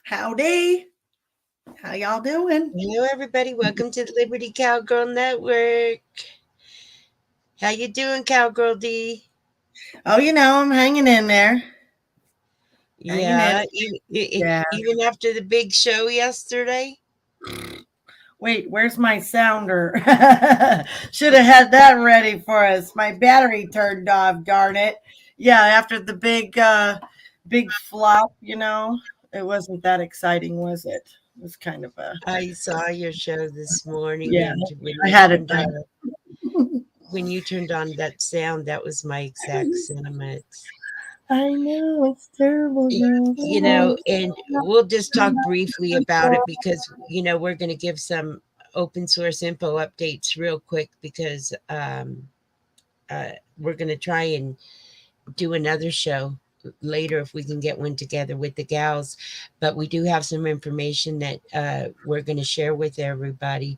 Howdy. How y'all doing? Hello, everybody. Welcome to the Liberty Cowgirl Network. How you doing, Cowgirl D? Oh, I'm hanging in there. Hanging in. Yeah, Yeah. even after the big show yesterday. Wait, where's my sounder? Should have had that ready for us. My battery turned off, darn it. Yeah, after the big flop, it wasn't that exciting, was it? It was kind of a I saw your show this morning, yeah, and I had it done. when you turned on that sound, that was my exact sentiments. I know it's terrible, girl. And we'll just talk briefly about it because we're going to give some open source info updates real quick because we're going to try and do another show later if we can get one together with the gals, but we do have some information that we're going to share with everybody.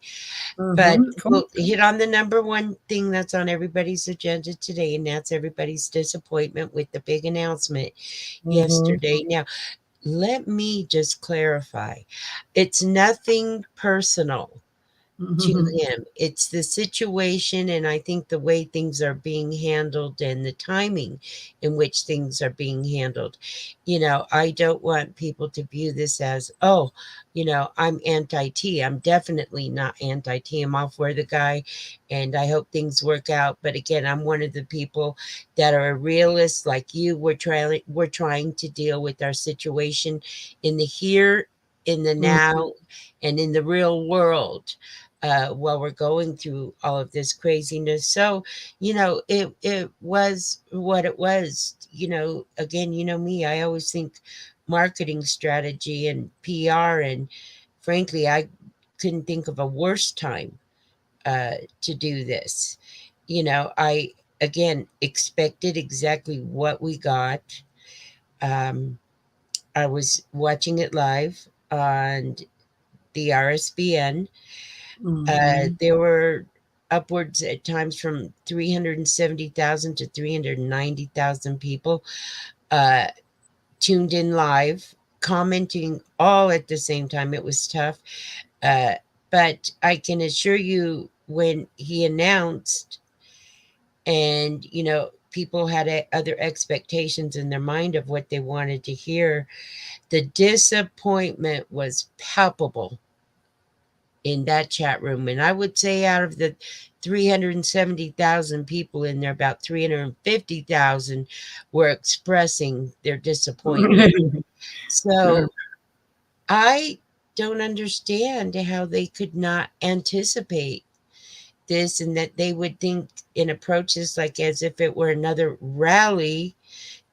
But Cool. we'll hit on the number one thing that's on everybody's agenda today, and that's everybody's disappointment with the big announcement Mm-hmm. yesterday. Now, let me just clarify, it's nothing personal to Mm-hmm. him. It's the situation, and I think the way things are being handled and the timing in which things are being handled. I don't want people to view this as, oh, I'm anti T. I'm definitely not anti T. I'm all for the guy, and I hope things work out. But again, I'm one of the people that are realists like you. We're trying to deal with our situation in the here, in the now, and in the real world while we're going through all of this craziness. So, it was what it was. Again, me, I always think marketing strategy and PR, and frankly, I couldn't think of a worse time to do this. I again expected exactly what we got. Um, I was watching it live on the RSBN. Mm-hmm. There were upwards at times from 370,000 to 390,000 people uh, tuned in live, commenting all at the same time. It was tough. Uh, but I can assure you, when he announced, and, people had other expectations in their mind of what they wanted to hear, the disappointment was palpable in that chat room. And I would say out of the 370,000 people in there, about 350,000 were expressing their disappointment. Sure. So I don't understand how they could not anticipate this, and that they would think and approach this like as if it were another rally.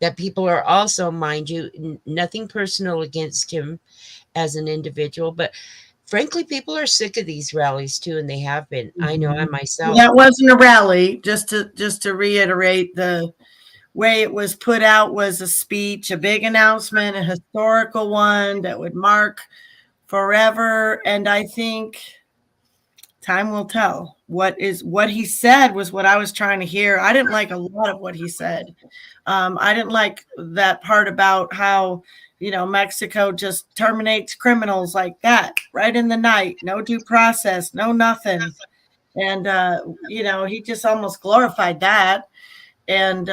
That people are also, mind you, nothing personal against him as an individual, but frankly, people are sick of these rallies too, and they have been. I know I Mhm. myself. That wasn't a rally. Just to reiterate, the way it was put out was a speech, a big announcement, a historical one that would mark forever. And I think time will tell. What he said was what I was trying to hear. I didn't like a lot of what he said. I didn't like that part about how Mexico just terminates criminals like that right in the night, no due process, no nothing. And he just almost glorified that. And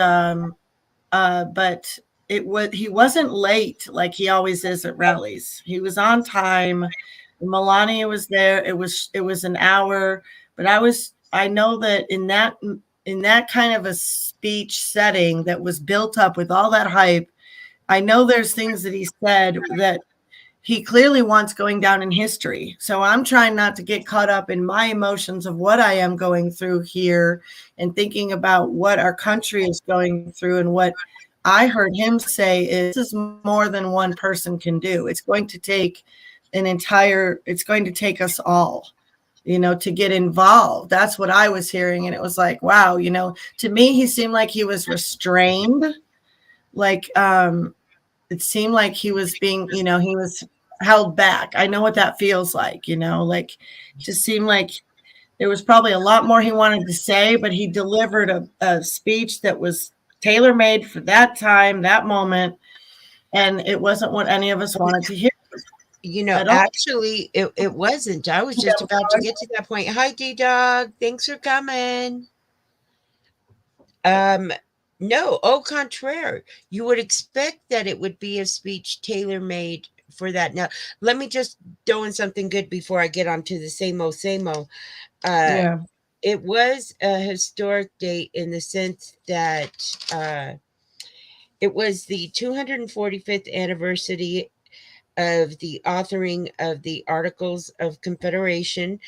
but he wasn't late like he always is at rallies. He was on time. Melania was there. It was an hour. But I know that in that kind of a speech setting that was built up with all that hype, I know there's things that he said that he clearly wants going down in history. So I'm trying not to get caught up in my emotions of what I am going through here and thinking about what our country is going through. And what I heard him say is, this is more than one person can do. It's going to take us all, to get involved. That's what I was hearing. And it was like, wow, to me, he seemed like he was restrained. Like, it seemed like he was he was held back. I know what that feels like, like, just seemed like there was probably a lot more he wanted to say, but he delivered a speech that was tailor made for that time, that moment. And it wasn't what any of us wanted to hear. I don't. Actually, it wasn't. I was Yeah, just I'm about to sorry. get to that point. Hi, D-Dog. Thanks for coming. Um, no, au contraire. You would expect that it would be a speech tailor-made for that. Now, let me just throw in something good before I get onto the same old. Uh, Yeah. it was a historic date in the sense that it was the 245th anniversary of the authoring of the Articles of Confederation.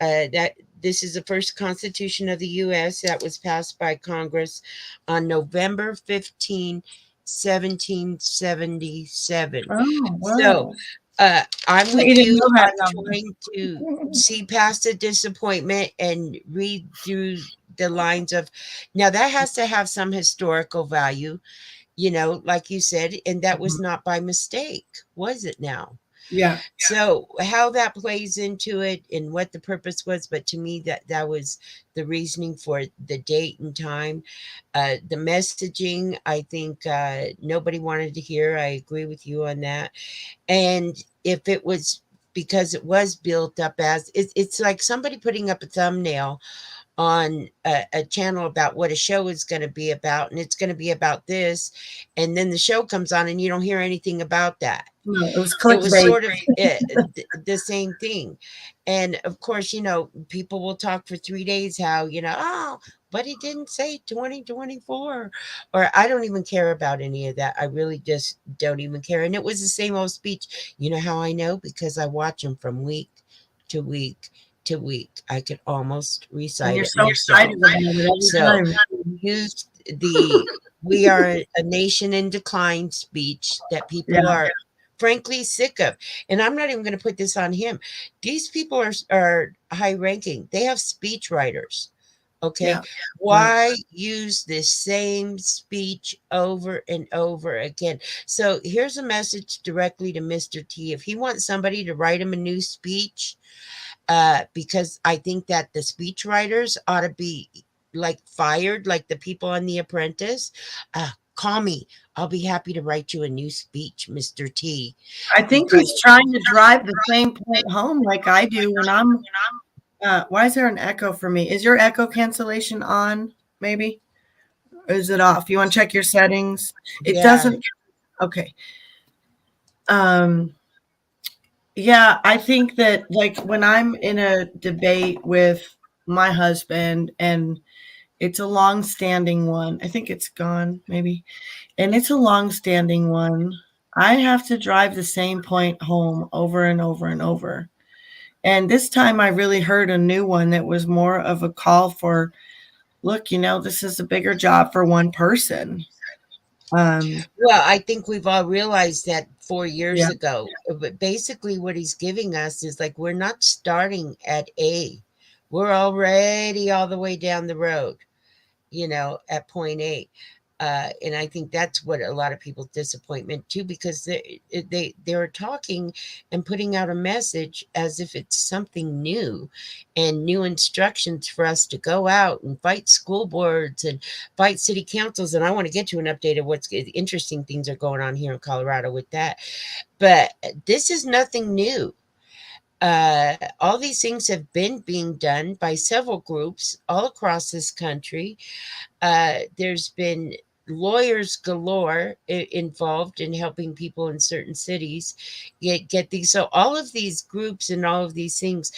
That this is the first Constitution of the U.S. that was passed by Congress on November 15, 1777. Oh, So wow. I'm You with didn't you know that on number. trying to see past the disappointment and read through the lines of now that has to have some historical value, like you said, and that was Mhm. not by mistake, was it now? Yeah. So how that plays into it and what the purpose was, but to me that was the reasoning for the date and time. The messaging, I think nobody wanted to hear. I agree with you on that. And if it was because it was built up as it's like somebody putting up a thumbnail on a channel about what a show is going to be about, and it's going to be about this, and then the show comes on and you don't hear anything about that. No, it was It was clickbait. sort of the same thing. And of course, people will talk for 3 days how, oh, but he didn't say 2024. Or I don't even care about any of that. I really just don't even care. And it was the same old speech. You know how I know? Because I watch them from week to week to week. I could almost And recite you're it so myself. excited about it every So time. used the we are a nation in decline speech that Yeah. people are frankly sick of. And I'm not even going to put this on him. These people are high ranking. They have speech writers. Okay. Yeah. Right. Why use the same speech over and over again? So here's a message directly to Mr. T. If he wants somebody to write him a new speech, because I think that the speech writers ought to be like fired, like the people on The Apprentice. Call me. I'll be happy to write you a new speech, Mr. T. I think Because he's trying to drive the same point home like I do when I'm why is there an echo for me? Is your echo cancellation on maybe? Or is it off? You want to check your settings? It yeah, doesn't. Okay. Um yeah, I think that like when I'm in a debate with my husband and it's a long-standing one. I think it's gone maybe. And it's a long-standing one. I have to drive the same point home over and over and over. And this time I really heard a new one that was more of a call for, look, this is a bigger job for one person. Um, well, I think we've all realized that 4 years yeah, ago. But basically, what he's giving us is like we're not starting at A, we're already all the way down the road, at point A. And I think that's what a lot of people's disappointment too, because they're talking and putting out a message as if it's something new and new instructions for us to go out and fight school boards and fight city councils. And I want to get to an update of what's interesting things are going on here in Colorado with that. But this is nothing new. All these things have been being done by several groups all across this country. There's been lawyers galore involved in helping people in certain cities get these. So all of these groups and all of these things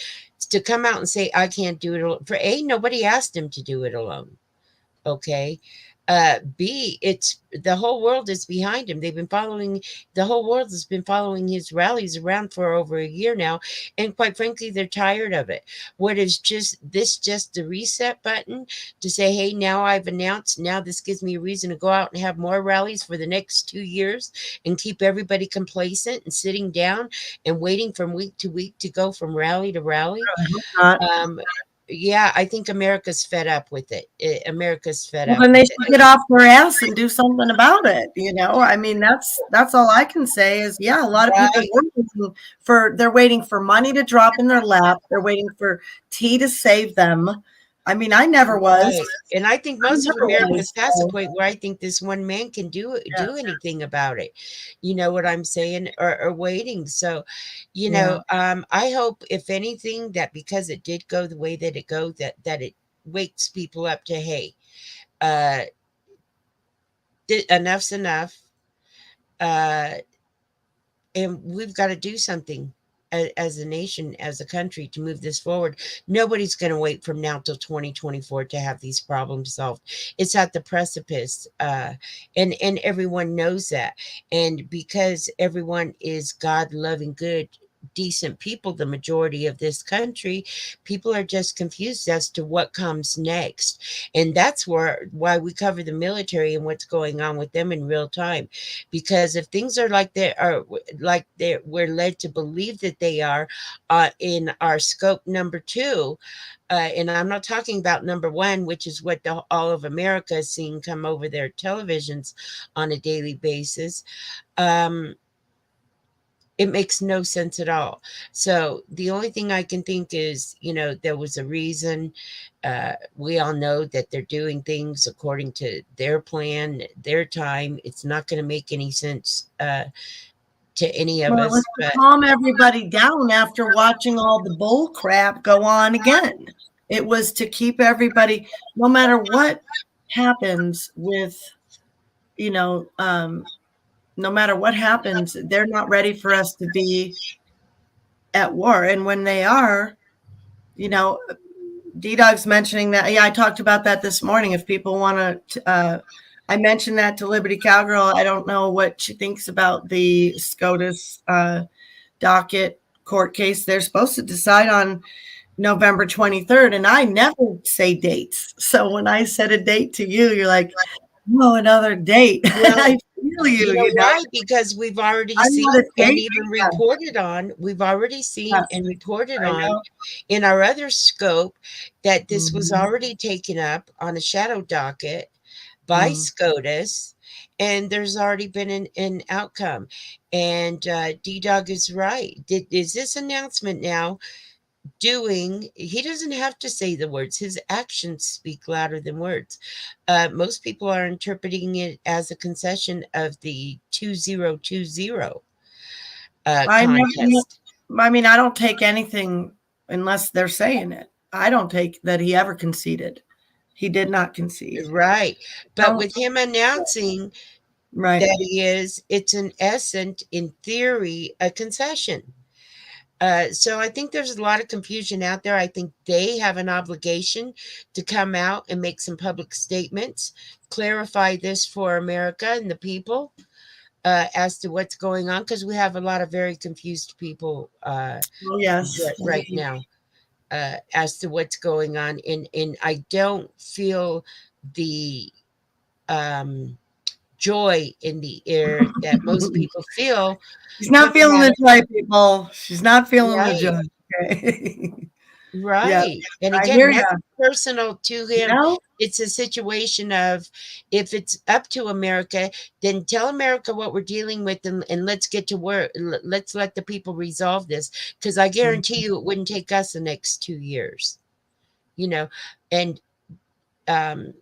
to come out and say, I can't do it alone. For A, nobody asked him to do it alone. Okay. B, it's the whole world is behind him. The whole world has been following his rallies around for over a year now. And quite frankly, they're tired of it. What is just the reset button to say, hey, now I've announced, now this gives me a reason to go out and have more rallies for the next 2 years and keep everybody complacent and sitting down and waiting from week to week to go from rally to rally. I hope not. Um, yeah, I think America's fed up with it. America's fed Well, up then they with it. should get off their ass and do something about it. I mean, that's all I can say is, yeah, a lot of people Right. they're waiting for money to drop in their lap. They're waiting for tea to save them. I mean, I never was. Right, and I think I most of never America is was. past the So, point where I think this one man can yeah, do anything about it. You know what I'm saying? Or waiting. So, yeah. I hope if anything that because it did go the way that it goes, that it wakes people up to, hey, uh, enough's enough. Uh, and we've got to do something as a nation, as a country, to move this forward. Nobody's going to wait from now till 2024 to have these problems solved. It's at the precipice, and everyone knows that. And because everyone is God loving, good, decent people, the majority of this country, people are just confused as to what comes next. And that's why we cover the military and what's going on with them in real time, because if things are like we're led to believe that they are, in our scope number two, and I'm not talking about number one, which is what all of America is seeing come over their televisions on a daily basis. um, it makes no sense at all. So the only thing I can think is, there was a reason. We all know that they're doing things according to their plan, their time. It's not going to make any sense to any of Well, it was us. to But calm everybody down after watching all the bull crap go on again. It was to keep everybody, no matter what happens with, you know, no matter what happens, they're not ready for us to be at war. And when they are, you know, D Dog's mentioning that. Yeah, I talked about that this morning. If people want to, I mentioned that to Liberty Cowgirl. I don't know what she thinks about the SCOTUS docket court case. They're supposed to decide on November 23rd, and I never say dates. So when I said a date to you, you're like, oh, another date. well, I feel you, you know why? Because we've already I'm seen not a and date. even Yeah, reported on, we've already seen yes, and reported I on know. in our other scope that this was Mhm, already taken up on a shadow docket by mhm. SCOTUS, and there's already been an outcome. And D Dog is right. Is this announcement now doing? He doesn't have to say the words, his actions speak louder than words. Most people are interpreting it as a concession of the 2020 I never, contest. I mean, I don't take anything unless they're saying it. I don't take that he ever conceded. He did not concede. Right. But Don't, with him announcing right. that it's in essence, in theory, a concession. So I think there's a lot of confusion out there. I think they have an obligation to come out and make some public statements, clarify this for America and the people, as to what's going on, because we have a lot of very confused people, Oh, yes. right now, as to what's going on. And I don't feel the um, joy in the air that most people feel She's not coming feeling out the of. joy, people. She's not feeling the Right. joy. Okay. Yeah, Right. And I again, hear you. nothing personal to You him. know? It's a situation of, if it's up to America, then tell America what we're dealing with, and let's get to work. Let's let the people resolve this. Because I guarantee you it wouldn't take us the next 2 years, you know. And um,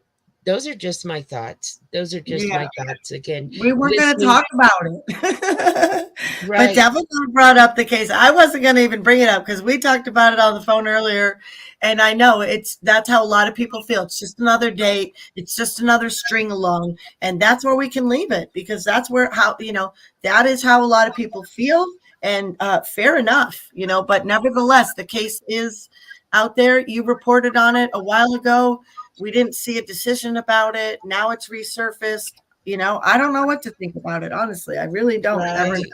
those are just my thoughts. Those are just Yeah. my thoughts. Again, We weren't going to listening. talk about it. But Right. Devil brought up the case. I wasn't going to even bring it up because we talked about it on the phone earlier. And I know that's how a lot of people feel. It's just another date. It's just another string along. And that's where we can leave it, because that's that is how a lot of people feel. And fair enough, but nevertheless, the case is out there. You reported on it a while ago. We didn't see a decision about it. Now it's resurfaced. I don't know what to think about it, honestly. I really don't ever. Right.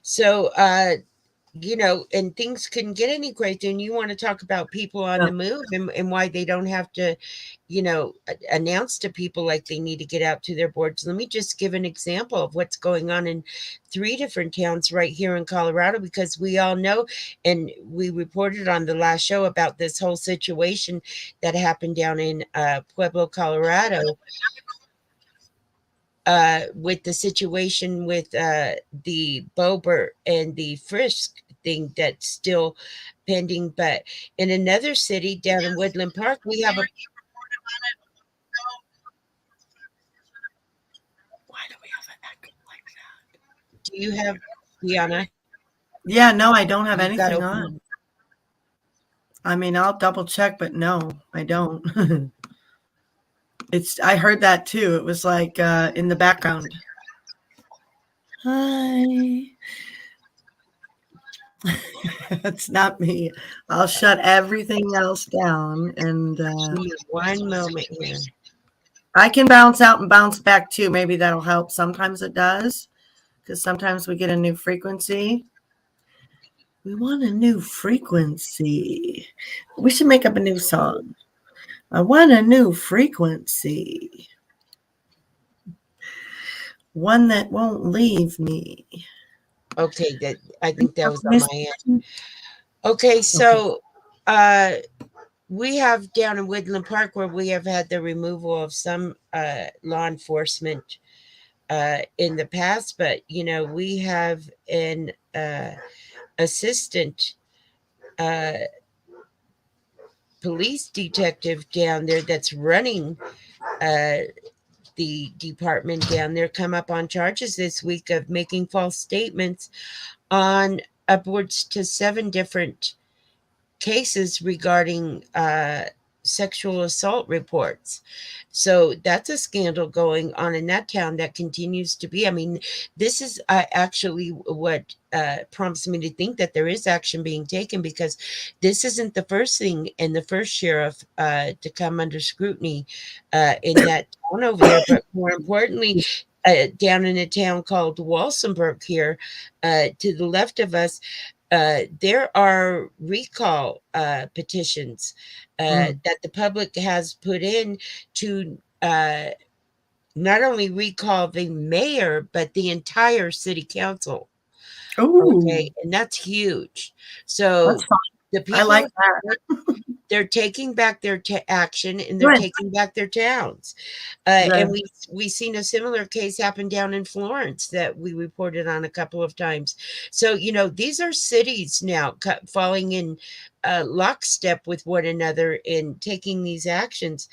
So, and things couldn't get any greater. And you want to talk about people on know. the move, and why they don't have to, announce to people like they need to get out to their boards. Let me just give an example of what's going on in 3 different towns right here in Colorado, because we all know, and we reported on the last show about this whole situation that happened down in Pueblo, Colorado, with the situation with the Boebert and the Frisk thing that's still pending. But in another city down in Woodland Park, we have a. Why do we have an echo like that? Do you have, Deanna? Yeah, no, I don't have You've got anything open. on. I mean, I'll double check, but no, I don't. It's I heard that too. It was like in the background. Hi. It's not me. I'll shut everything else down and Give me one moment here. I can bounce out and bounce back too. Maybe that'll help. Sometimes it does because sometimes we get a new frequency. We want a new frequency. We should make up a new song. I want a new frequency. One that won't leave me. Okay, that I think that was on Miss- my end. Okay, Okay. so we have down in Woodland Park where we have had the removal of some law enforcement in the past, but we have an assistant uh, police detective down there that's running uh, the department down there come up on charges this week of making false statements on upwards to 7 different cases regarding sexual assault reports. So that's a scandal going on in that town that continues to be. I mean, this is actually what prompts me to think that there is action being taken, because this isn't the first thing and the first sheriff to come under scrutiny in that town over there. But more importantly, down in a town called Walsenburg here, to the left of us, there are recall petitions that the public has put in to not only recall the mayor, but the entire city council. Oh, Okay, and that's huge. that's So fun. the I like people, that. they're taking back their action, and they're Good. taking back their towns. And Good. we seen a similar case happen down in Florence that we reported on a couple of times. So these are cities now falling in lockstep with one another in taking these actions.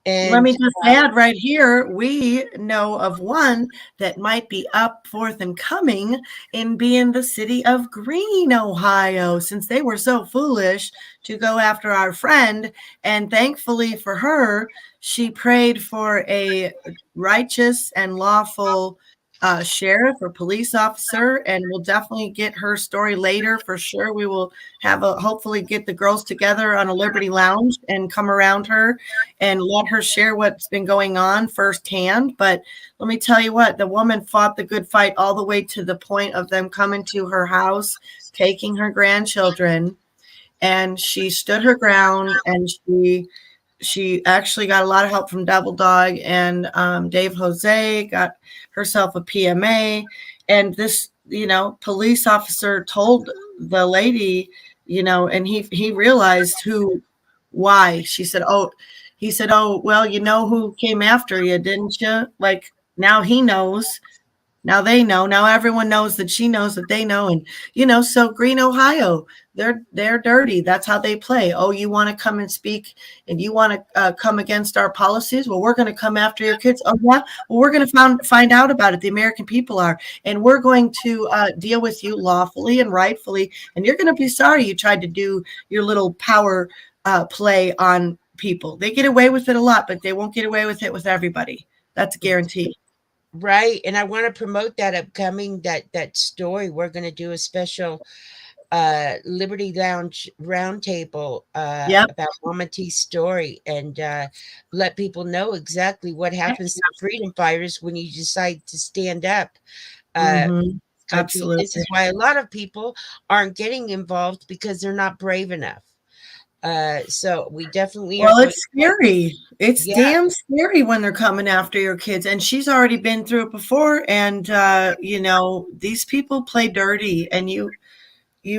Let me And just add right here, we know of one that might be up forth and coming in being the city of Green, Ohio, since they were so foolish to go after our friend. And thankfully for her, she prayed for a righteous and lawful sheriff or police officer, and we'll definitely get her story later for sure. We will hopefully get the girls together on a Liberty Lounge and come around her and let her share what's been going on firsthand. But let me tell you what, the woman fought the good fight all the way to the point of them coming to her house, taking her grandchildren, and she stood her ground, and she actually got a lot of help from Devil Dog, and Dave Jose got herself a PMA. And this, police officer told the lady, and he realized why. She said, "Oh," he said, "Oh, well, you know who came after you, didn't you? Like now he knows." Now they know. Now everyone knows that she knows that they know. And so Green, Ohio, they're dirty. That's how they play. Oh, you want to come and speak and you want to come against our policies? Well, we're going to come after your kids. Oh yeah. Well, we're going to find out about it. The American people are, and we're going to deal with you lawfully and rightfully. And you're going to be sorry you tried to do your little power play on people. They get away with it a lot, but they won't get away with it with everybody. That's a guarantee. right, and I want to promote that upcoming that story. We're going to do a special Liberty Lounge roundtable Yep. about Mama T's story, and let people know exactly what happens to freedom fighters when you decide to stand up Mm-hmm. country. This Absolutely. is why a lot of people aren't getting involved, because they're not brave enough. So we definitely are Well, going it's to, scary. It's yeah, damn scary when they're coming after your kids. And she's already been through it before. And these people play dirty, and you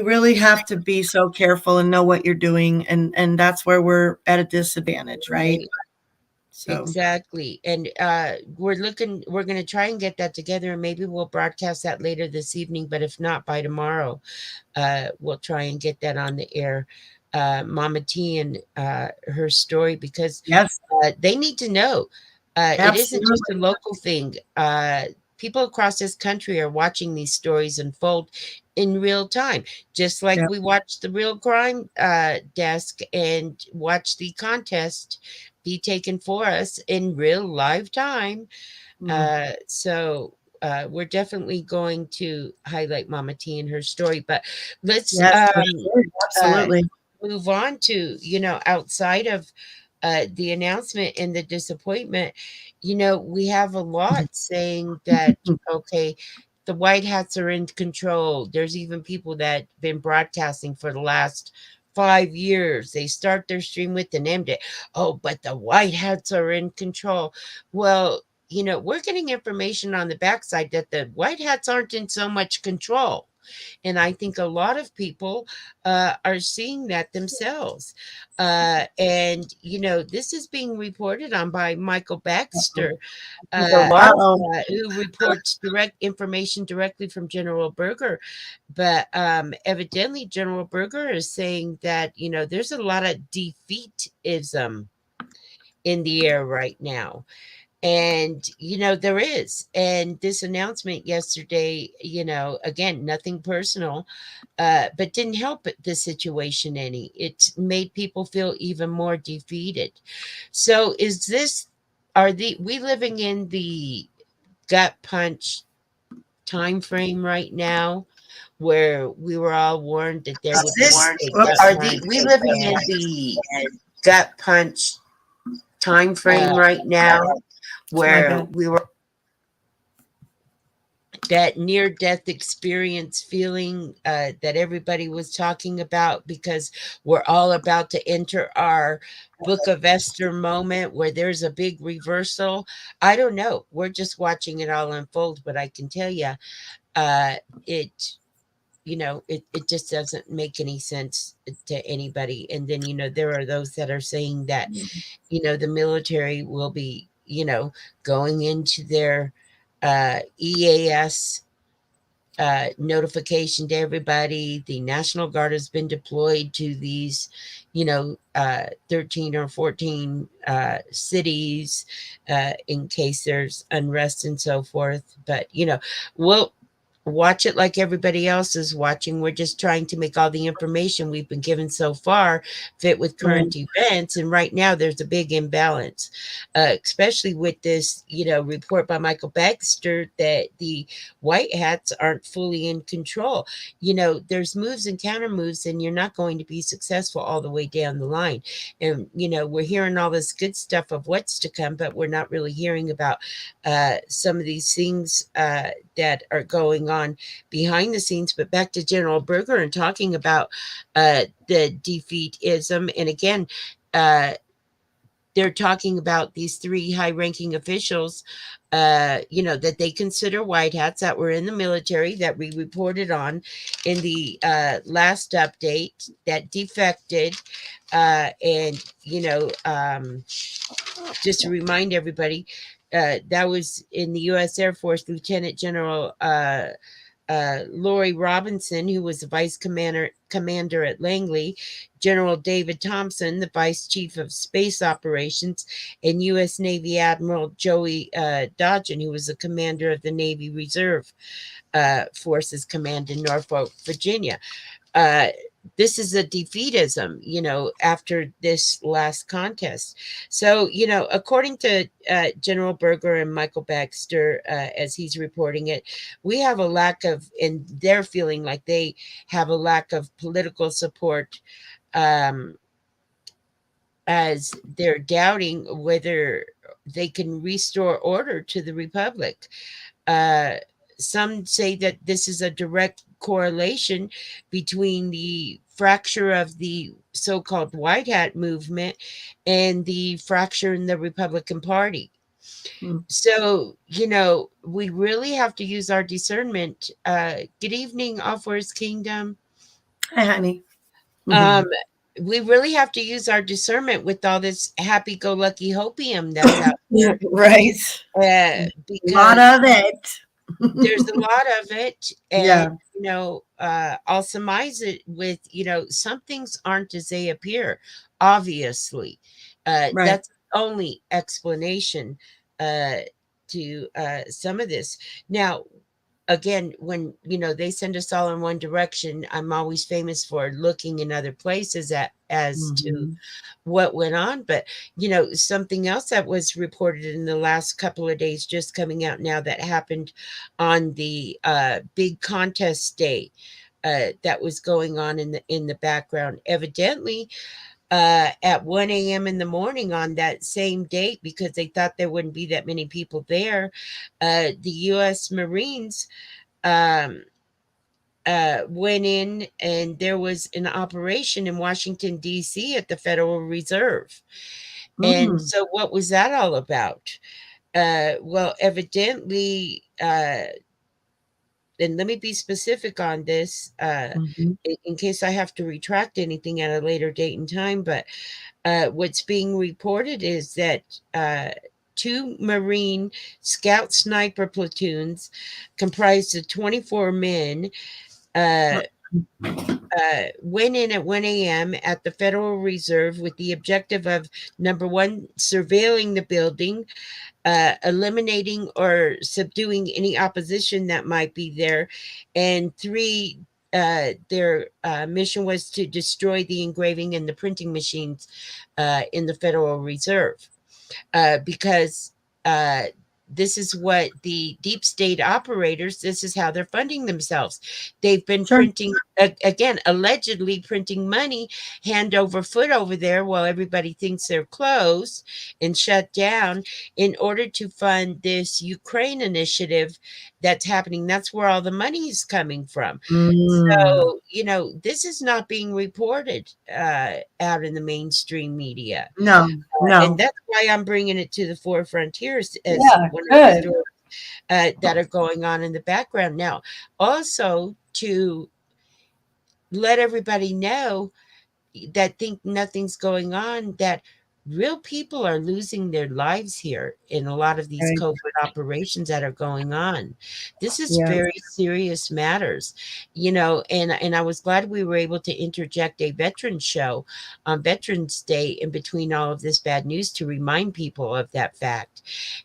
really have to be so careful and know what you're doing. And that's where we're at a disadvantage, right? right. So Exactly. And we're going to try and get that together, and maybe we'll broadcast that later this evening, but if not by tomorrow, we'll try and get that on the air. Mama T and her story, because yes, they need to know. It isn't just a absolutely. local thing. People across this country are watching these stories unfold in real time, just like Yeah. we watch the real crime desk and watch the contest be taken for us in real live time. Mm. We're definitely going to highlight Mama T and her story, but let's Yes, for sure. uh, Absolutely. move on to, outside of the announcement and the disappointment. We have a lot saying that, okay, the White Hats are in control. There's even people that been broadcasting for the last 5 years. They start their stream with and end it. Oh, but the White Hats are in control. Well, we're getting information on the backside that the White Hats aren't in so much control. And I think a lot of people are seeing that themselves. This is being reported on by Michael Baxter, There's a lot of who reports direct information directly from General Berger. But evidently, General Berger is saying that, there's a lot of defeatism in the air right now. And, there is. And this announcement yesterday, again, nothing personal, but didn't help the situation any. It made people feel even more defeated. So are we living in the gut punch time frame right now, where we were all warned that there would be this. a gut Whoops. punch? We living in the gut punch time Uh, frame right now My where bad. we were that near death experience feeling that everybody was talking about, because we're all about to enter our Book of Esther moment where there's a big reversal. I don't know. We're just watching it all unfold, but I can tell you, uh, it it just doesn't make any sense to anybody. And then, there are those that are saying that, the military will be, going into their EAS notification to everybody. The National Guard has been deployed to these, 13 or 14 cities in case there's unrest and so forth. But, we'll watch it like everybody else is watching. We're just trying to make all the information we've been given so far fit with Right. current events. And right now, there's a big imbalance, especially with this, report by Michael Baxter that the White Hats aren't fully in control. There's moves and counter moves, and you're not going to be successful all the way down the line. And, we're hearing all this good stuff of what's to come, but we're not really hearing about some of these things that are going on behind the scenes. But back to General Berger and talking about the defeatism. And again, uh, they're talking about these three high-ranking officials, that they consider white hats that were in the military that we reported on in the last update that defected. And, just to remind everybody, that was in the U.S. Air Force, Lieutenant General Lori Robinson, who was the vice commander at Langley, General David Thompson, the vice chief of space operations, and U.S. Navy Admiral Joey Dodgen, who was the commander of the Navy Reserve Forces Command in Norfolk, Virginia. Uh, this is a defeatism, after this last contest. So, according to General Berger and Michael Baxter, as he's reporting it, we have a lack of, and they're feeling like they have a lack of political support, um, as they're doubting whether they can restore order to the republic. Uh, some say that this is a direct correlation between the fracture of the so called White Hat movement and the fracture in the Republican Party. Mm. So, we really have to use our discernment. Good evening, Off Kingdom. Hi, honey. Um, Mhm. we really have to use our discernment with all this happy-go-lucky hopium that's out there, Right. A lot because of it. there's a lot of it, and Yeah. I'll surmise it with, some things aren't as they appear, obviously. Right. That's the only explanation uh, to some of this. Now, again, when they send us all in one direction, I'm always famous for looking in other places as to Mhm. what went on. But something else that was reported in the last couple of days, just coming out now, that happened on the big contest day, that was going on in the background, evidently, at 1 a.m. in the morning on that same date, because they thought there wouldn't be that many people there. The U.S. Marines um, went in, and there was an operation in Washington, D.C. at the Federal Reserve. And Mm. so, what was that all about? Well, evidently, and let me be specific on this, Mhm. in case I have to retract anything at a later date and time. But what's being reported is that two Marine Scout sniper platoons, comprised of 24 men, uh, went in at 1 a.m. at the Federal Reserve with the objective of, number one, surveilling the building, eliminating or subduing any opposition that might be there, and three, their mission was to destroy the engraving and the printing machines in the Federal Reserve, because uh, this is what the deep state operators, this is how they're funding themselves. They've been Sure. printing, again, allegedly printing money hand over foot over there, while everybody thinks they're closed and shut down, in order to fund this Ukraine initiative that's happening. That's where all the money is coming from. Mm. So, this is not being reported out in the mainstream media. No, And no. that's why I'm bringing it to the forefront here, as Yeah, one of the good. stories that are going on in the background now. Also, to let everybody know that think nothing's going on, that real people are losing their lives here in a lot of these Right. covert operations that are going on. This is Yeah. very serious matters, and I was glad we were able to interject a veteran show on Veterans Day in between all of this bad news, to remind people of that fact.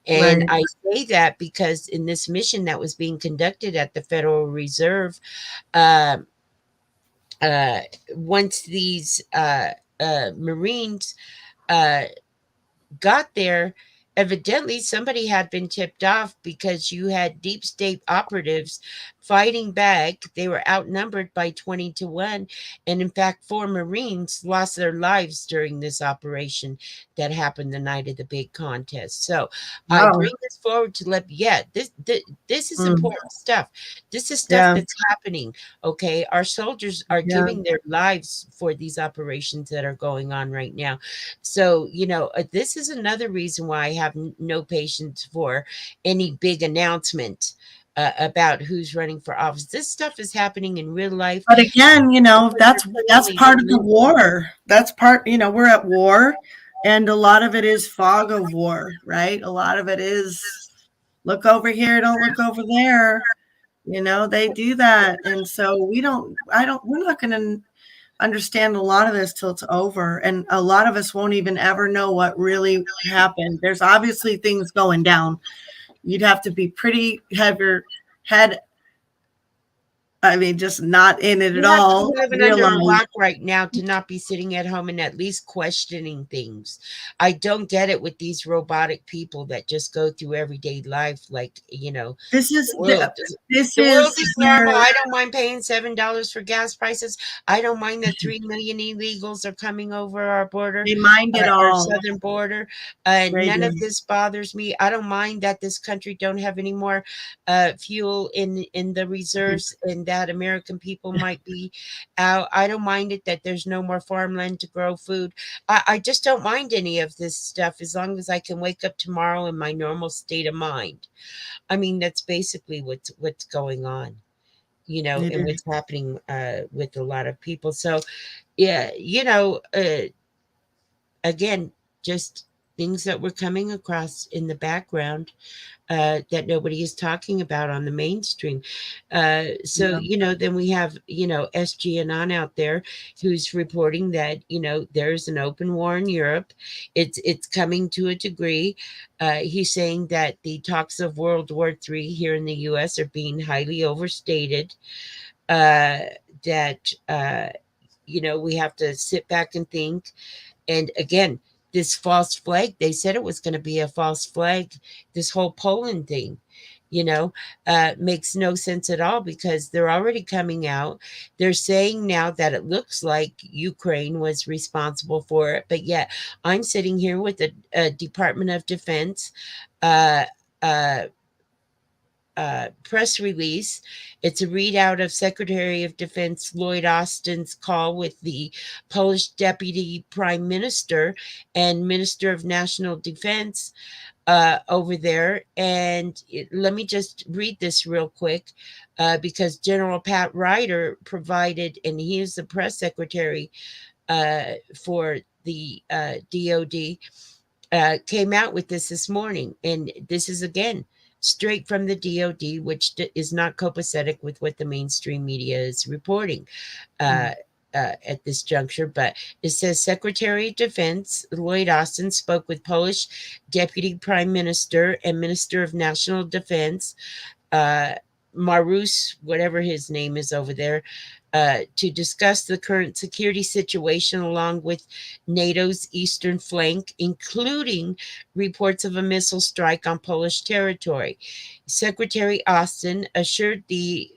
And Right. I say that because in this mission that was being conducted at the Federal Reserve, um, uh, once these Marines uh, got there, evidently somebody had been tipped off, because you had deep state operatives fighting back. They were outnumbered by 20 to 1. And in fact, 4 Marines lost their lives during this operation that happened the night of the big contest. So I Wow. bring this forward to let, yeah, this is Mm. important stuff. This is stuff Yeah. that's happening. Okay. Our soldiers are Yeah. giving their lives for these operations that are going on right now. So, this is another reason why I have no patience for any big announcement about who's running for office. This stuff is happening in real life. But again, People are just that's suddenly part of the listening. war. That's part, we're at war, and a lot of it is fog of war, right? A lot of it is look over here, don't look over there. They do that. And so we're not going to understand a lot of this till it's over. And a lot of us won't even ever know what really happened. There's obviously things going down. You'd have to be have your head, I mean, just not in it at You have to be all, living under a realize rock right now to not be sitting at home and at least questioning things. I don't get it with these robotic people that just go through everyday life like, this the is world. this The world is is normal. where I don't mind paying $7 for gas prices. I don't mind that 3 million illegals are coming over our border, they mind it our all. southern border. They None of do. this bothers me. I don't mind that this country don't have any more fuel in the reserves, and that American people might be out. I don't mind it that there's no more farmland to grow food. I just don't mind any of this stuff, as long as I can wake up tomorrow in my normal state of mind. I mean, that's basically what's going on, It and is. what's happening with a lot of people. So, Yeah, again, just things that we're coming across in the background that nobody is talking about on the mainstream. So, Yeah. then we have, SG Anon out there who's reporting that, there's an open war in Europe. It's coming to a degree. He's saying that the talks of World War III here in the US are being highly overstated. Uh, that, we have to sit back and think. And again, this false flag, they said it was going to be a false flag. This whole Poland thing, you know, makes no sense at all because they're already coming out. They're saying now that it looks like Ukraine was responsible for it. But yet, I'm sitting here with the Department of Defense. Uh, uh, Press release. It's a readout of Secretary of Defense Lloyd Austin's call with the Polish Deputy Prime Minister and Minister of National Defense over there. And let me just read this real quick because General Pat Ryder provided, and he is the press secretary for the DOD, came out with this morning. And this is, again, straight from the DOD, which is not copacetic with what the mainstream media is reporting at this juncture. But it says Secretary of Defense Lloyd Austin spoke with Polish Deputy Prime Minister and Minister of National Defense uh, Marus, whatever his name is over there, to discuss the current security situation along with NATO's eastern flank, including reports of a missile strike on Polish territory. Secretary Austin assured the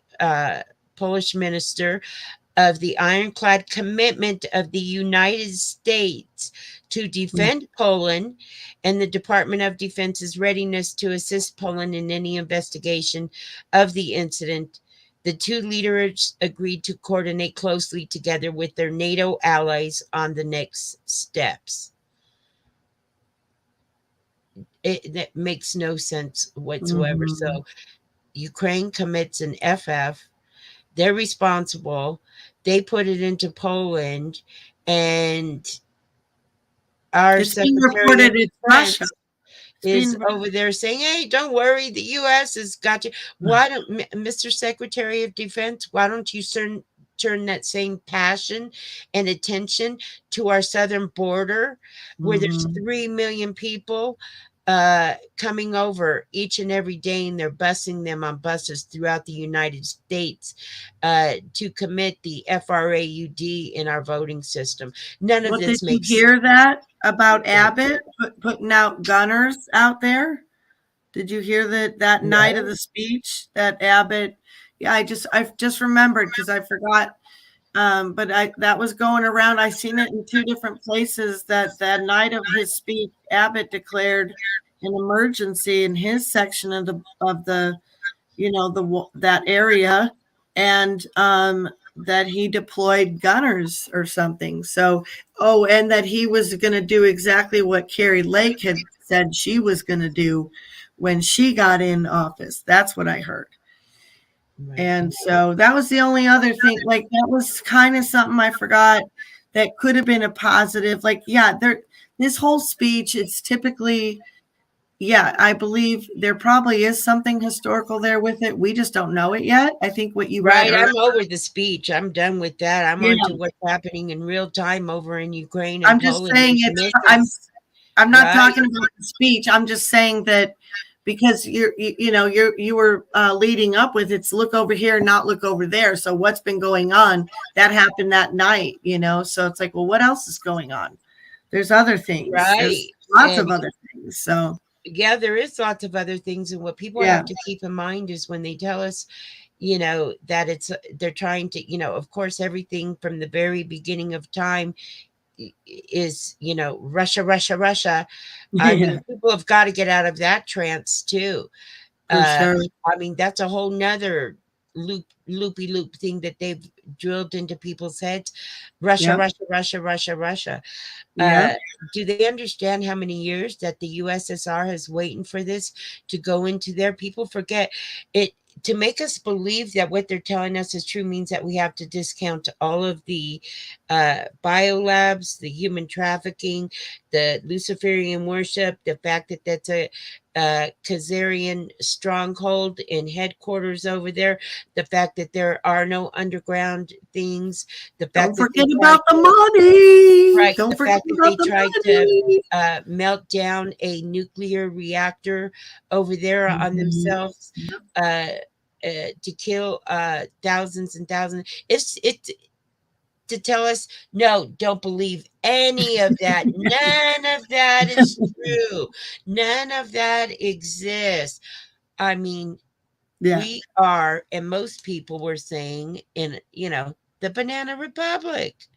Polish minister of the ironclad commitment of the United States to defend Poland and the Department of Defense's readiness to assist Poland in any investigation of the incident. The two leaders agreed to coordinate closely together with their NATO allies on the next steps. That makes no sense whatsoever. Mhm. So Ukraine commits an FF. They're responsible. They put it into Poland, and our It's being Secretary of reported it's Russia. Defense It's is being over there saying, "Hey, don't worry, the U.S. has got you." Why don't, Mr. Secretary of Defense, why don't you turn that same passion and attention to our southern border, where there's Mhm. 3 million people coming over each and every day, and they're busing them on buses throughout the United States to commit the FRAUD in our voting system. None of Well, did this you makes hear that about sense. Abbott putting out gunners out there? Did you hear that night of No. the speech that Abbott? Yeah, I just remembered because I forgot. But that was going around. I seen it in two different places that night of his speech, Abbott declared an emergency in his section of the that area, and that he deployed gunners or something. So, oh, and that he was going to do exactly what Carrie Lake had said she was going to do when she got in office. That's what I heard. Right. And so that was the only other thing. Like that was kind of something I forgot that could have been a positive. Like, yeah, this whole speech, it's typically, yeah, I believe there probably is something historical there with it. We just don't know it yet. I think what you read Right, earlier. I'm over the speech. I'm done with that. I'm on to Yeah, what's happening in real time over in Ukraine and I'm just Poland saying with the it's. missiles. I'm not Right, talking about the speech. I'm just saying that because you were leading up with it's look over here, not look over there. So what's been going on? That happened that night, So it's like, well, what else is going on? There's other things. right. There's lots And of other things. So yeah, there is lots of other things. And what people yeah, have to keep in mind is when they tell us, that they're trying to, of course, everything from the very beginning of time is, Russia, Russia, Russia. I yeah, mean, people have got to get out of that trance too. for sure. I mean, that's a whole nother loopy loop thing that they've drilled into people's heads. Russia, Yep, Russia, Russia, Russia, Russia. Uh, yep. do they understand how many years that the USSR has waiting for this to go into there? People forget it. To make us believe that what they're telling us is true means that we have to discount all of the biolabs, the human trafficking, the Luciferian worship, the fact that that's a Khazarian stronghold and headquarters over there, the fact that there are no underground things, the fact Don't that they forget tried about the to, money. right, Don't the forget fact that about they the tried to money. melt down a nuclear reactor over there on Mhm. themselves, Yep. to kill thousands and thousands. It's to tell us, no, don't believe any of that. None of that is true. None of that exists. I mean, Yeah. we are, and most people were saying, in the Banana Republic.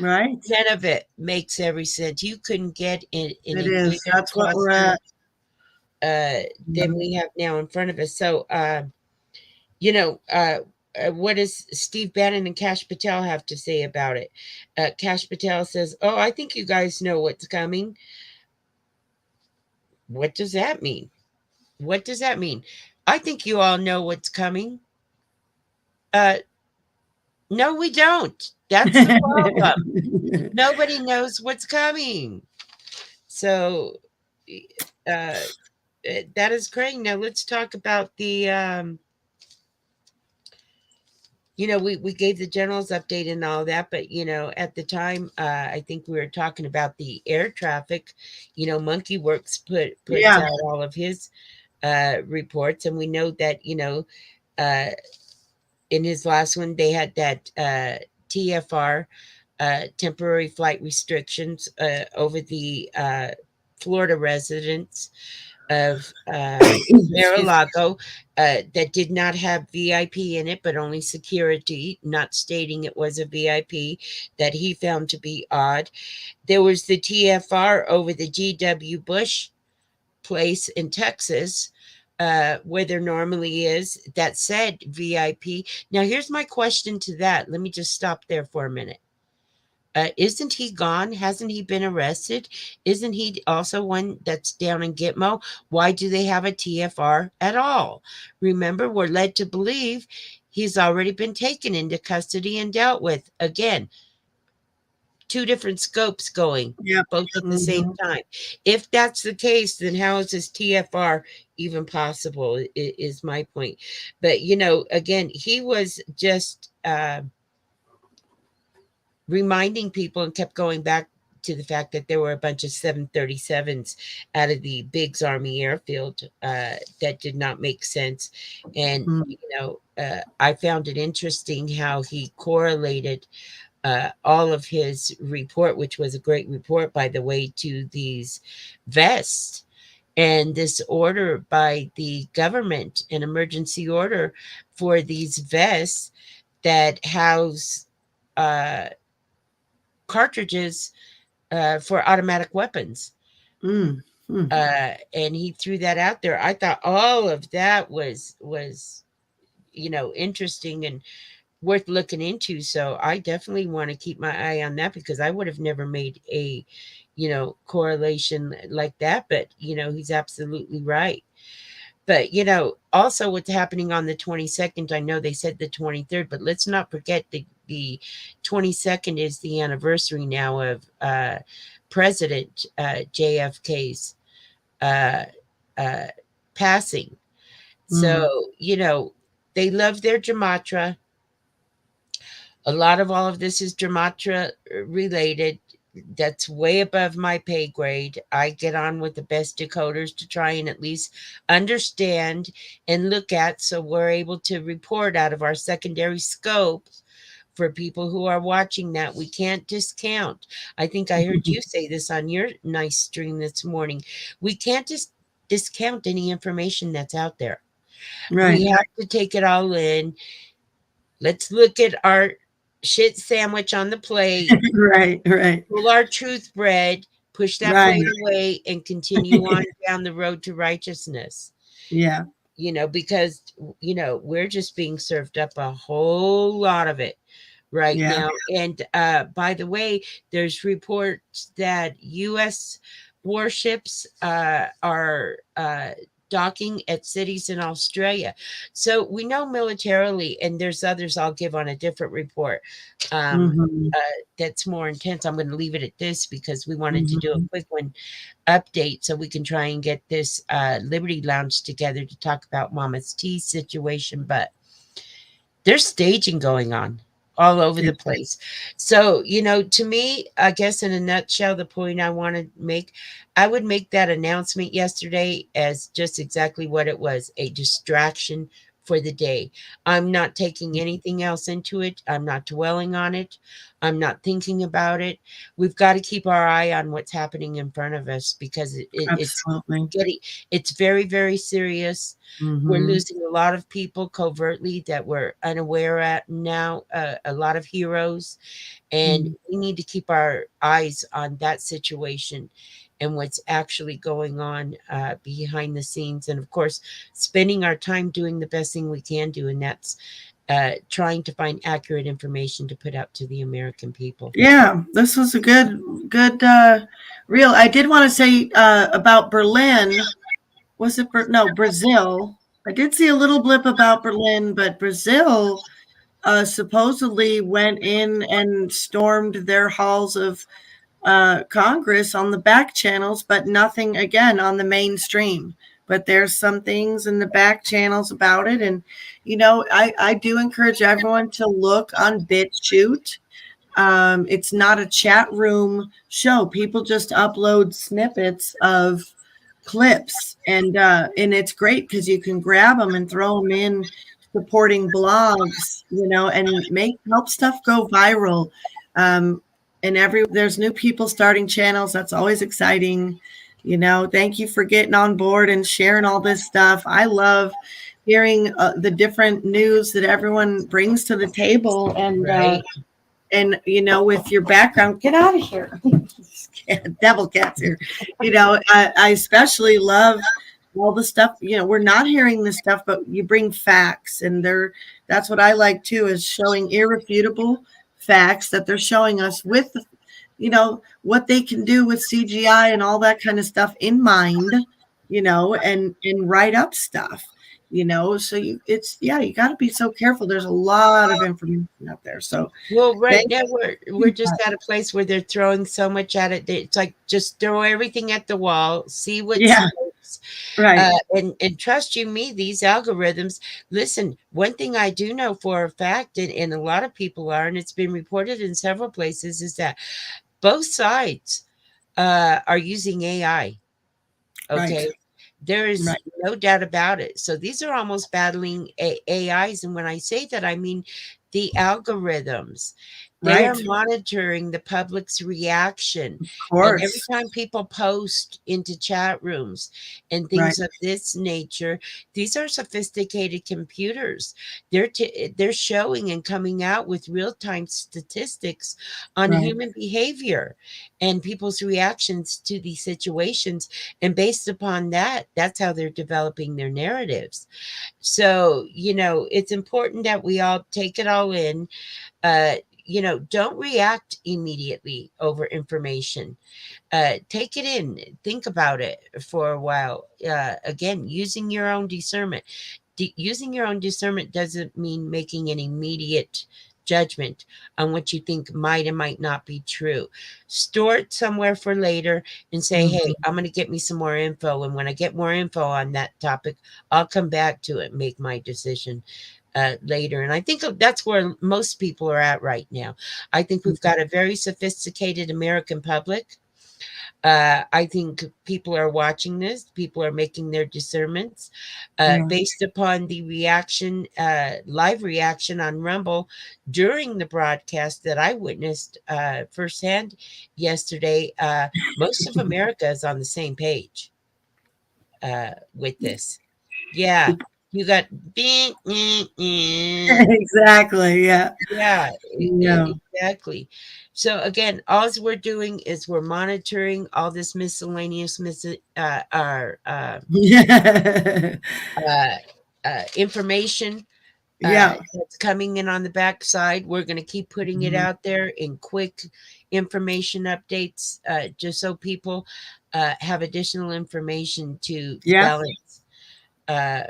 Right. None of it makes every sense. You couldn't get in It any is. bigger That's what we're cluster at. than we have now in front of us. So, you know, what does Steve Bannon and Cash Patel have to say about it? Cash Patel says, "Oh, I think you guys know what's coming." What does that mean? What does that mean? I think you all know what's coming. Uh, no, we don't. That's the problem. Nobody knows what's coming. So, uh, that is great. Now let's talk about the we gave the generals update and all that, but at the time, I think we were talking about the air traffic. Monkey Works puts Yeah. out all of his reports, and we know that uh, in his last one they had that TFR, temporary flight restrictions over the Florida residents of Excuse me. Mar-a-Lago, that did not have VIP in it, but only security, not stating it was a VIP, that he found to be odd. There was the TFR over the G.W. Bush place in Texas, where there normally is, that said VIP. Now, here's my question to that. Let me just stop there for a minute. Isn't he gone? Hasn't he been arrested? Isn't he also one that's down in Gitmo? Why do they have a TFR at all? Remember, we're led to believe he's already been taken into custody and dealt with. Again, two different scopes going, Yep. both at the same Mhm. time. If that's the case, then how is this TFR even possible? Is my point. But, again, he was just reminding people and kept going back to the fact that there were a bunch of 737s out of the Biggs Army Airfield that did not make sense. And, Mm. I found it interesting how he correlated all of his report, which was a great report, by the way, to these vests. And this order by the government, an emergency order for these vests that house uh, cartridges for automatic weapons. Mm. Mm. And he threw that out there. I thought all of that was interesting and worth looking into. So I definitely want to keep my eye on that, because I would have never made a correlation like that. But he's absolutely right. But also what's happening on the 22nd, I know they said the 23rd, but let's not forget the 22nd is the anniversary now of President JFK's uh, uh, passing. Mm. So, they love their Gematria. A lot of all of this is Gematria related. That's way above my pay grade. I get on with the best decoders to try and at least understand and look at, so we're able to report out of our secondary scope for people who are watching that we can't discount. I think I heard you say this on your nice stream this morning. We can't just discount any information that's out there. Right. We have to take it all in. Let's look at our shit sandwich on the plate, Right. Right. pull our truth bread, push that Right. plate away, and continue on down the road to righteousness. Yeah. Because we're just being served up a whole lot of it right Yeah. now. And by the way, there's reports that U.S. warships are docking at cities in Australia. So we know militarily, and there's others I'll give on a different report. Um, Mhm. that's more intense. I'm going to leave it at this because we wanted to do a Mhm. quick one update so we can try and get this Liberty Lounge together to talk about Mama's Tea situation. But there's staging going on all over Yeah. the place. So, to me, I guess in a nutshell, the point I want to make, I would make that announcement yesterday as just exactly what it was, a distraction for the day. I'm not taking anything else into it. I'm not dwelling on it. I'm not thinking about it. We've got to keep our eye on what's happening in front of us because Absolutely. getting, it's very, very serious. We're Mhm. losing a lot of people covertly that we're unaware at now, a lot of heroes, and Mhm. we need to keep our eyes on that situation and what's actually going on behind the scenes. And of course, spending our time doing the best thing we can do, and that's trying to find accurate information to put out to the American people. Yeah, this was a good reel. I did want to say about Berlin. Was it no, Brazil? I did see a little blip about Berlin, but Brazil supposedly went in and stormed their halls of Congress on the back channels, but nothing again on the mainstream. But there's some things in the back channels about it. And, I do encourage everyone to look on BitChute. It's not a chat room show. People just upload snippets of clips, and it's great because you can grab them and throw them in supporting blogs, and make help stuff go viral. And there's new people starting channels. That's always exciting. Thank you for getting on board and sharing all this stuff. I love hearing the different news that everyone brings to the table, Right. and with your background, get out of here. Devil cats here. I especially love all the stuff. We're not hearing this stuff, but you bring facts, and that's what I like too, is showing irrefutable facts that they're showing us with what they can do with CGI and all that kind of stuff in mind, and write up stuff. So you got to be so careful. There's a lot of information out there. So Well, right thank now we're you. just at a place where they're throwing so much at it that it's like just throw everything at the wall, see what Yeah, sticks, right, and trust you me, these algorithms. Listen, one thing I do know for a fact, and a lot of people are, and it's been reported in several places, is that both sides are using AI. right, Okay. There is right, no doubt about it. So these are almost battling AIs. And when I say that, I mean the algorithms. They are right. monitoring the public's reaction. Of And every course. time people post into chat rooms and Right, things of this nature, these are sophisticated computers. They're showing and coming out with real-time statistics on right, human behavior and people's reactions to these situations, and based upon that, that's how they're developing their narratives. So, it's important that we all take it all in. Don't react immediately over information. Take it in, think about it for a while. Again, using your own discernment. Using your own discernment doesn't mean making an immediate judgment on what you think might and might not be true. Store it somewhere for later and say, hey, mhm, I'm going to get me some more info. And when I get more info on that topic, I'll come back to it and make my decision later. And I think that's where most people are at right now. I think we've got a very sophisticated American public. I think people are watching this. People are making their discernments yeah. based upon the reaction, live reaction on Rumble during the broadcast that I witnessed firsthand yesterday. Most of America is on the same page with this. Yeah, you got Exactly, yeah. yeah, Yeah. exactly. So again, all we're doing is we're monitoring all this miscellaneous Yeah. uh, information Yeah. that's coming in on the backside. We're going to keep putting it Mhm. out there in quick information updates, just so people have additional information to Yeah. balance. uh,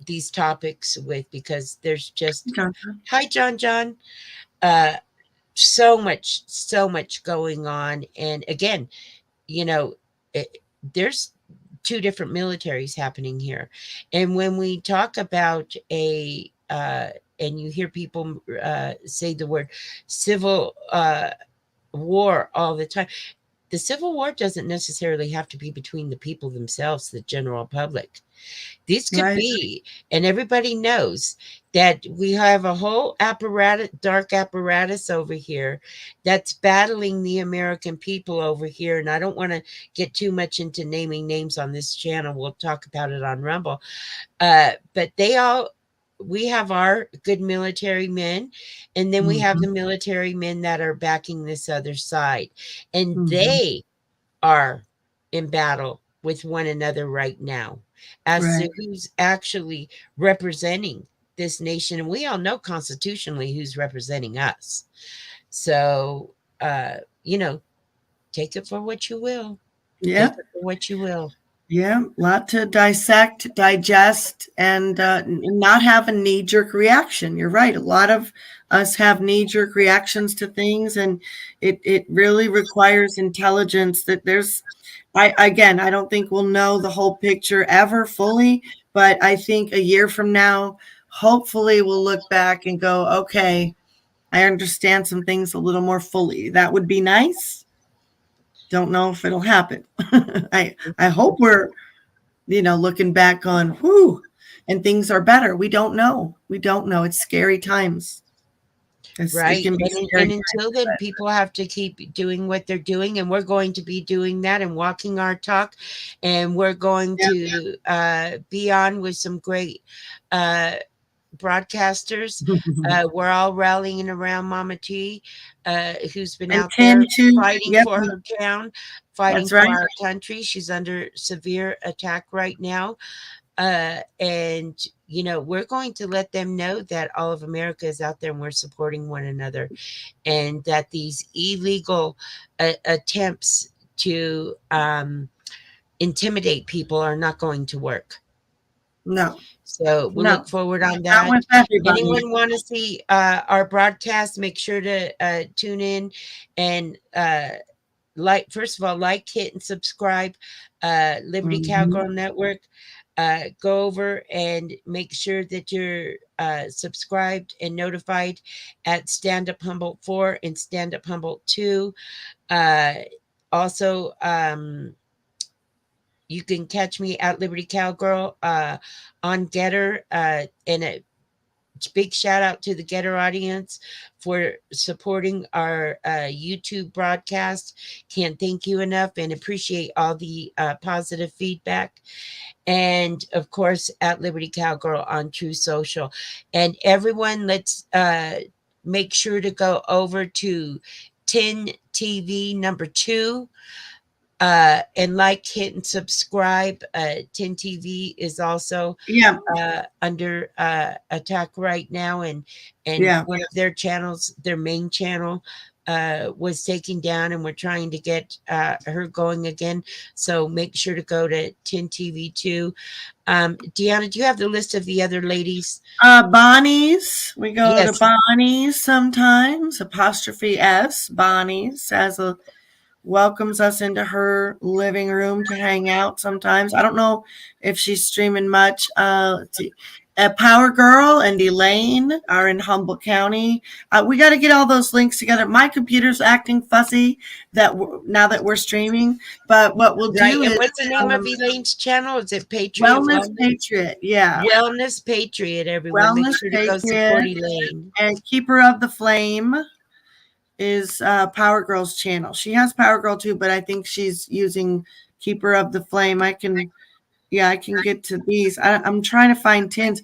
these topics with, because there's just, Gotcha. hi, John. Uh, so much going on. And again, you know, it, there's two different militaries happening here. And when we talk about and you hear people say the word civil war all the time, the Civil War doesn't necessarily have to be between the people themselves, the general public. This could Right. be, and everybody knows that we have a whole apparatus, dark apparatus over here that's battling the American people over here. And I don't want to get too much into naming names on this channel. We'll talk about it on Rumble. But we have our good military men, and then we have Mhm. the military men that are backing this other side. And Mhm. they are in battle with one another right now as Right. to who's actually representing this nation. And we all know constitutionally who's representing us. So, you know, take it for what you will. Take Yeah. it for what you will. Yeah. Lot to dissect, digest, and not have a knee jerk reaction. You're right. A lot of us have knee jerk reactions to things, and it really requires intelligence. That there's, I don't think we'll know the whole picture ever fully, but I think a year from now, hopefully, we'll look back and go, okay, I understand some things a little more fully. That would be nice. Don't know if it'll happen. I hope we're looking back on whoo and things are better. We don't know. We don't know. It's scary times. It Right. can be And scary until then, people have to keep doing what they're doing. And we're going to be doing that and walking our talk. And we're going times. to be on with some great uh, broadcasters. Yeah. We're all rallying around Mama T, who's been And out there 10 too. fighting Yep. for her town, fighting That's right. for our country. She's under severe attack right now. And, you know, we're going to let them know that all of America is out there and we're supporting one another, and that these illegal attempts to intimidate people are not going to work. No. So we'll No. look forward on Not that. with everybody. Anyone want to see our broadcast, make sure to tune in and like, first of all, like, hit, and subscribe. Liberty Mhm. Cowgirl Network. Go over and make sure that you're subscribed and notified at Stand Up Humboldt 4 and Stand Up Humboldt 2. Uh, also, you can catch me at Liberty Cowgirl on Getter. And a big shout out to the Getter audience for supporting our YouTube broadcast. Can't thank you enough, and appreciate all the positive feedback. And of course, at Liberty Cowgirl on True Social. And everyone, let's make sure to go over to 10 TV number 2 and like, hit, and subscribe. 10 TV is also Yeah. under attack right now, and Yeah. one of their channels, their main channel, was taken down, and we're trying to get her going again. So make sure to go to 10 TV too. Deanna, do you have the list of the other ladies? Bonnie's. We go to Yes. Bonnie's sometimes. Apostrophe S. Bonnie's has a welcomes us into her living room to hang out sometimes. I don't know if she's streaming much. Let's see. Power Girl and Elaine are in Humboldt County. We got to get all those links together. My computer's acting fussy now that we're streaming. But what we'll Right. do And is what's the name of Elaine's channel? Is it Patriot Wellness Wellness? Patriot. Yeah. Wellness Patriot, everyone. Make Wellness sure to go support Patriot Elaine. and Keeper of the Flame is Power Girl's channel. She has Power Girl too, but I think she's using Keeper of the Flame. I can get to these. I'm trying to find tins.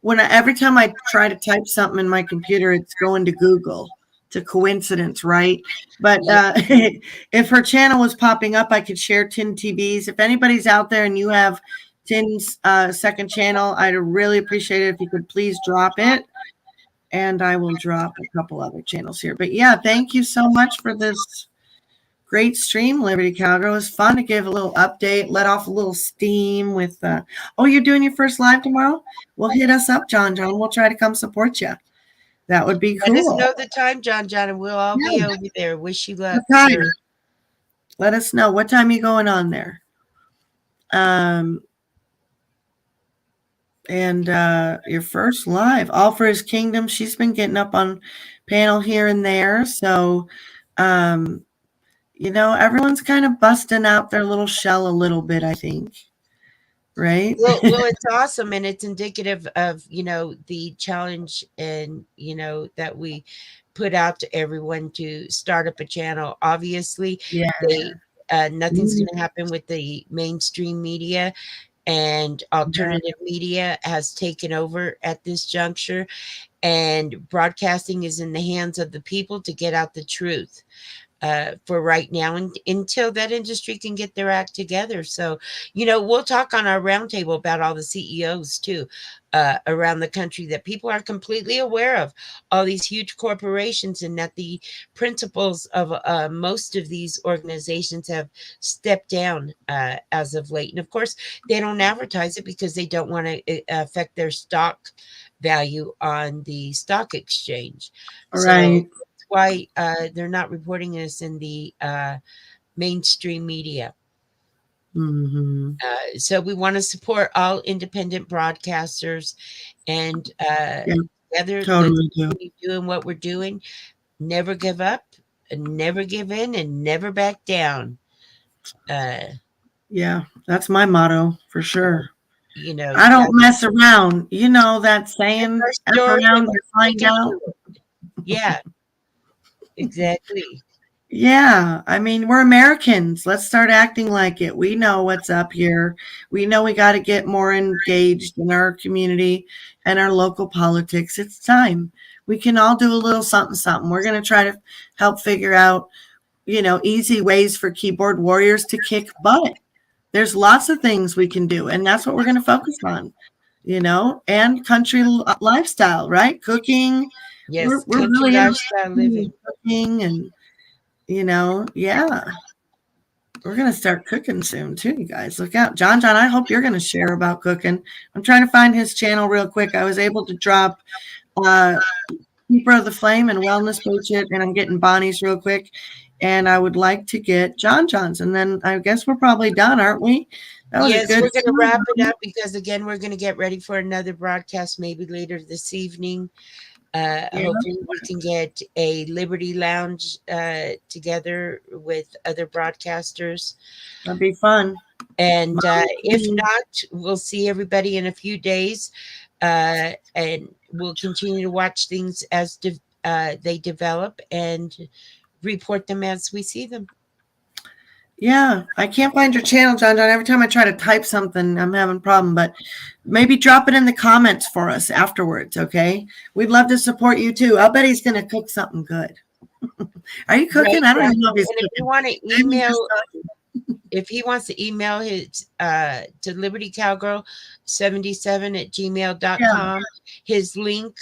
Every time I try to type something in my computer, it's going to Google. It's a coincidence, right? But Yep. if her channel was popping up, I could share Tin TVs. If anybody's out there and you have Tin's second channel, I'd really appreciate it if you could please drop it. And I will drop a couple other channels here. But yeah, thank you so much for this Great stream, Liberty Cowgirl. It was fun to give a little update, let off a little steam with. Oh, you're doing your first live tomorrow? Well, hit us up, John. We'll try to come support you. That would be Let us cool. know the time, John, and we'll all be Yeah. over there. Wish you luck, What time? sir. Let us know. What time are you going on there? And your first live, All for His Kingdom. She's been getting up on panel here and there. So, everyone's kind of busting out their little shell a little bit, I think. Right? Well, it's awesome, and it's indicative of the challenge, and that we put out to everyone to start up a channel. Obviously, Yeah. nothing's going to happen with the mainstream media, and alternative media has taken over at this juncture, and broadcasting is in the hands of the people to get out the truth. For right now, and until that industry can get their act together. So, we'll talk on our roundtable about all the CEOs too, around the country, that people are completely aware of all these huge corporations, and that the principals of most of these organizations have stepped down as of late. And of course, they don't advertise it because they don't want to affect their stock value on the stock exchange. Right. So why they're not reporting this in the mainstream media. Mm-hmm. So we want to support all independent broadcasters, and together, Totally let's continue doing what we're doing. Never give up, and never give in, and never back down. Yeah, that's my motto for sure. I That's don't mess around. You know that saying, our F story, around and and let's find stick out. into it. Yeah, exactly. Yeah, I mean, we're Americans. Let's start acting like it. We know what's up here. We know we got to get more engaged in our community and our local politics. It's time. We can all do a little something, something. We're going to try to help figure out, easy ways for keyboard warriors to kick butt. There's lots of things we can do, and that's what we're going to focus on, and country lifestyle, right? Cooking. Yes, We're country really lifestyle living. cooking and yeah. We're going to start cooking soon too, you guys. Look out. John, I hope you're going to share about cooking. I'm trying to find his channel real quick. I was able to drop Keeper of the Flame and Wellness Budget, and I'm getting Bonnie's real quick. And I would like to get John's. And then I guess we're probably done, aren't we? That was Yes, a good we're going to wrap it up, because again, we're going to get ready for another broadcast maybe later this evening. Hopefully we can get a Liberty Lounge together with other broadcasters. That'd be fun. And if not, we'll see everybody in a few days, and we'll continue to watch things as they develop and report them as we see them. Yeah, I can't find your channel, John. Every time I try to type something, I'm having a problem. But maybe drop it in the comments for us afterwards, okay? We'd love to support you too. I'll bet he's going to cook something good. Are you cooking? Right, I don't even know if he's cooking. If you want to email, if he wants to email his to libertycowgirl77@gmail.com, his link,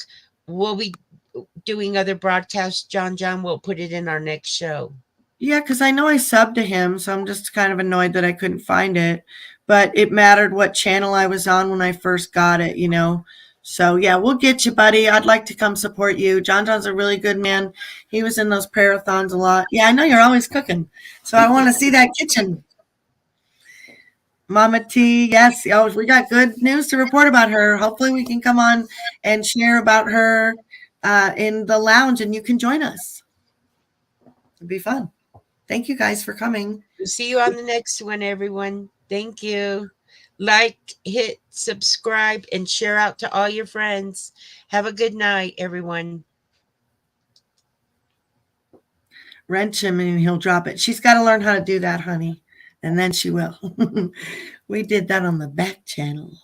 we'll be doing other broadcasts. John will put it in our next show. Yeah, because I know I subbed to him, so I'm just kind of annoyed that I couldn't find it. But it mattered what channel I was on when I first got it, So yeah, we'll get you, buddy. I'd like to come support you. John's a really good man. He was in those prayer-a-thons a lot. Yeah, I know you're always cooking, so I want to see that kitchen. Mama T, yes. Oh, we got good news to report about her. Hopefully we can come on and share about her in the lounge, and you can join us. It'd be fun. Thank you guys for coming. We'll see you on the next one, everyone. Thank you. Like, hit subscribe, and share out to all your friends. Have a good night, everyone. Wrench him and he'll drop it. She's got to learn how to do that, honey. And then she will. We did that on the back channel.